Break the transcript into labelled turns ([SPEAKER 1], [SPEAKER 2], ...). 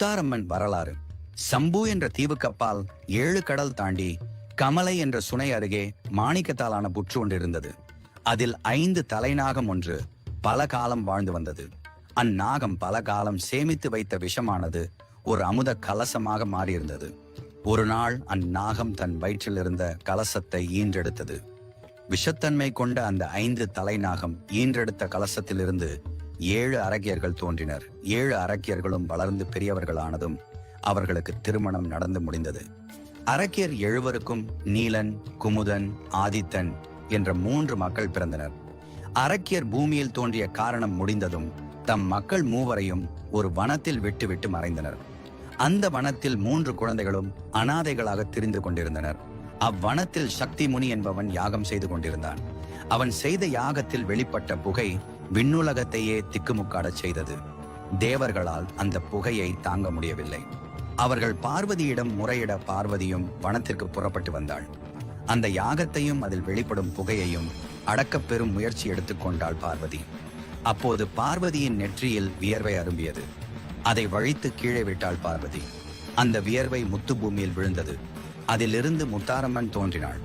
[SPEAKER 1] முத்தாரம்மன் வரலாறு. சம்பு என்ற தீவுக்கப்பால் 7 கடல் தாண்டி கமலை என்ற சுனை அருகே மாணிக்கத்தாலான புற்று ஒன்று இருந்தது. அதில் 5 தலைநாகம் ஒன்று பல காலம் வாழ்ந்து வந்தது. அந்நாகம் பல காலம் சேமித்து வைத்த விஷமானது ஒரு அமுத கலசமாக மாறியிருந்தது. ஒரு நாள் அந்நாகம் தன் வயிற்றில் இருந்த கலசத்தை ஈன்றெடுத்தது. விஷத்தன்மை கொண்ட அந்த 5 தலைநாகம் ஈன்றெடுத்த கலசத்திலிருந்து 7 அரக்கியர்கள் தோன்றினர். 7 அரக்கியர்களும் வளர்ந்து பெரியவர்களானதும் அவர்களுக்கு திருமணம் நடந்து முடிந்தது. அரக்கியர் 7வருக்கும் நீலன், குமுதன், ஆதித்தன் என்ற 3 மக்கள் பிறந்தனர். அரக்கியர் பூமியில் தோன்றிய காரணம் முடிந்ததும் தம் மக்கள் 3வரையும் ஒரு வனத்தில் விட்டு மறைந்தனர். அந்த வனத்தில் 3 குழந்தைகளும் அனாதைகளாக திரிந்து கொண்டிருந்தனர். அவ்வனத்தில் சக்தி முனி என்பவன் யாகம் செய்து கொண்டிருந்தான். அவன் செய்த யாகத்தில் வெளிப்பட்ட புகை விண்ணுலகத்தையே திக்குமுக்காடச் செய்தது. தேவர்களால் அந்த புகையை தாங்க முடியவில்லை. அவர்கள் பார்வதியிடம் முறையிட பார்வதியும் வனத்திற்கு புறப்பட்டு வந்தாள். அந்த யாகத்தையும் அதில் வெளிப்படும் புகையையும் அடக்கப் பெறும் முயற்சி எடுத்துக்கொண்டாள் பார்வதி. அப்போது பார்வதியின் நெற்றியில் வியர்வை அரும்பியது. அதை வழித்து கீழே விட்டாள் பார்வதி. அந்த வியர்வை முத்து பூமியில் விழுந்தது. அதிலிருந்து முத்தாரம்மன் தோன்றினாள்.